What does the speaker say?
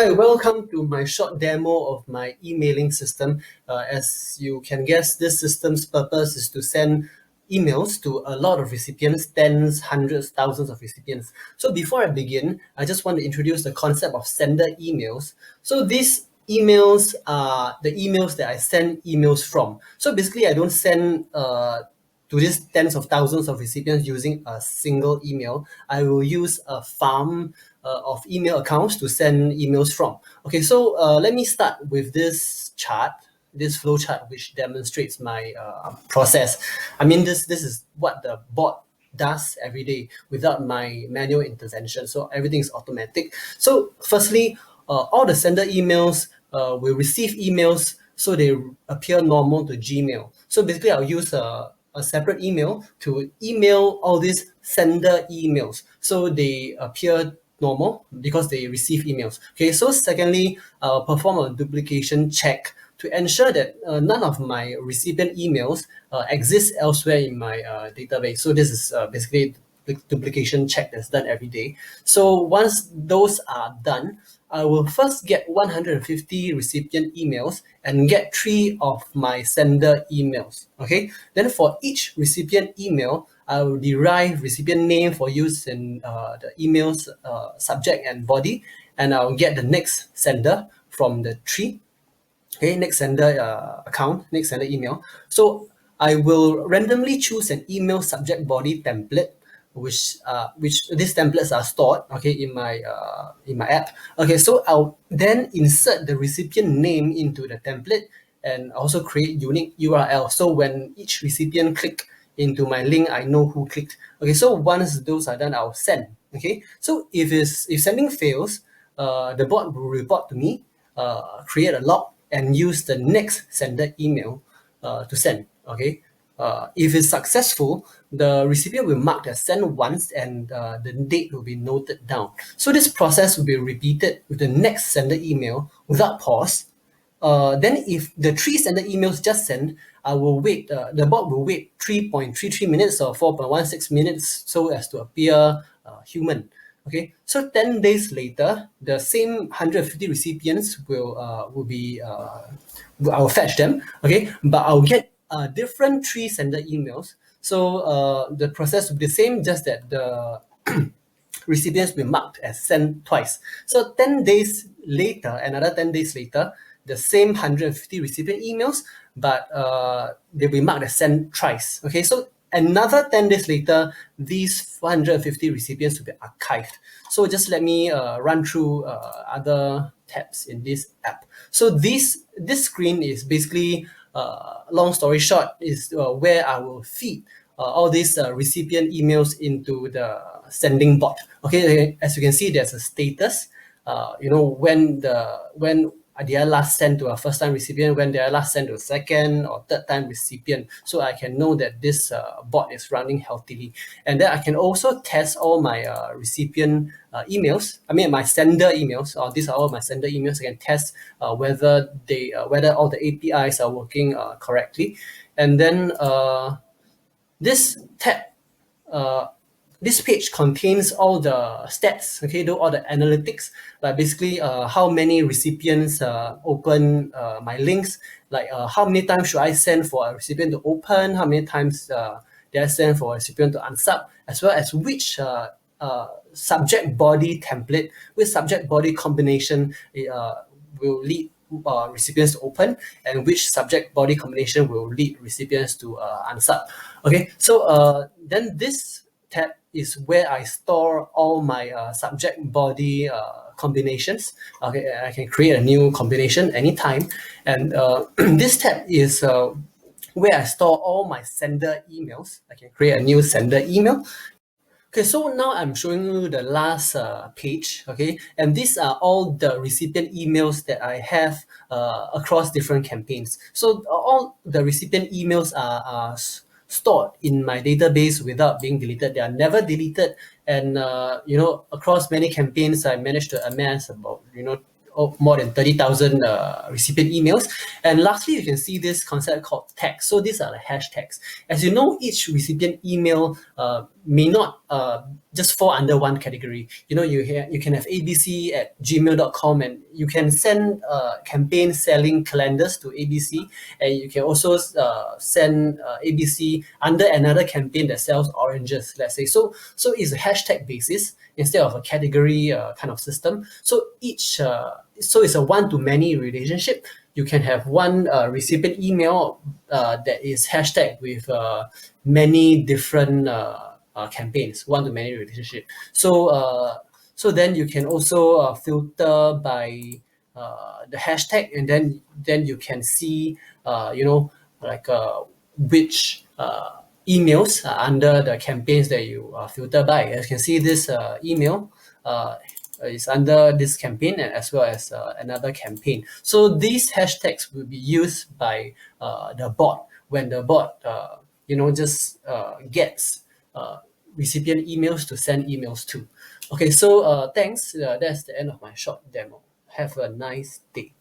Hi, welcome to my short demo of my emailing system. As you can guess, this system's purpose is to send emails to a lot of recipients, tens, hundreds, thousands of recipients. So before I begin, I just want to introduce the concept of sender emails. So these emails are the emails that I send emails from. So basically, I don't send to these tens of thousands of recipients using a single email. I will use a farm of email accounts to send emails from. Okay, so let me start with this chart, this flow chart, which demonstrates my process. I mean, this is what the bot does every day without my manual intervention. So everything is automatic. So firstly, all the sender emails will receive emails, so they appear normal to Gmail. So basically, I'll use a separate email to email all these sender emails, so they appear normal because they receive emails. Okay, so secondly, I'll perform a duplication check to ensure that none of my recipient emails exist elsewhere in my database. So this is basically the duplication check that's done every day. So once those are done, I will first get 150 recipient emails and get 3 of my sender emails. Okay, then for each recipient email, I will derive recipient name for use in the email's subject and body, and I'll get the next sender from the tree. Okay, next sender account, next sender email. So I will randomly choose an email subject body template, which these templates are stored, okay, in my app. Okay, so I'll then insert the recipient name into the template and also create unique URL. So when each recipient click into my link, I know who clicked. Okay, so once those are done, I'll send. Okay, so if sending fails, the bot will report to me, create a log, and use the next sender email to send. Okay, if it's successful, the recipient will mark as send once, and the date will be noted down. So this process will be repeated with the next sender email without pause. Then if the 3 sender emails just sent, I will wait, the bot will wait 3.33 minutes or 4.16 minutes so as to appear human. Okay, so 10 days later, the same 150 recipients will be, I'll fetch them, okay, but I'll get different 3 sender emails. So the process will be the same, just that the recipients will be marked as sent twice. So 10 days later, another 10 days later, the same 150 recipient emails, but they'll be marked as sent thrice. Okay, so another 10 days later, these 450 recipients will be archived. So just let me run through other tabs in this app. So this screen is basically, long story short, is where I will feed all these recipient emails into the sending bot. Okay, as you can see, there's a status. When they are last sent to a first-time recipient, when they are last sent to a second or third-time recipient, so I can know that this bot is running healthily. And then I can also test all my recipient emails. I mean, my sender emails. These are all my sender emails. I can test whether all the APIs are working correctly. And then this tab, this page contains all the stats, okay, all the analytics, like basically how many recipients open my links, like how many times should I send for a recipient to open, how many times did I send for a recipient to unsub, as well as which subject body template, which subject body combination will lead recipients to open, and which subject body combination will lead recipients to unsub. Okay, so then this tab is where I store all my subject body combinations. Okay, I can create a new combination anytime, and this tab is where I store all my sender emails. I can create a new sender email. Okay, so now I'm showing you the last page, okay? And these are all the recipient emails that I have across different campaigns. So all the recipient emails are stored in my database without being deleted. They are never deleted. And, across many campaigns, I managed to amass about, more than 30,000 recipient emails. And lastly, you can see this concept called tags. So these are the hashtags. As you know, each recipient email may not just fall under one category. You can have abc at gmail.com, and you can send campaign selling calendars to abc, and you can also send abc under another campaign that sells oranges, let's say. So it's a hashtag basis instead of a category kind of system. So it's a one-to-many relationship. You can have one recipient email that is hashtag with many different campaigns, one-to-many relationship. So then you can also filter by the hashtag, and then you can see like which emails are under the campaigns that you filter by. As you can see, this email is under this campaign, and as well as another campaign. So these hashtags will be used by the bot when the bot just gets recipient emails to send emails to. Okay, so thanks. That's the end of my short demo. Have a nice day.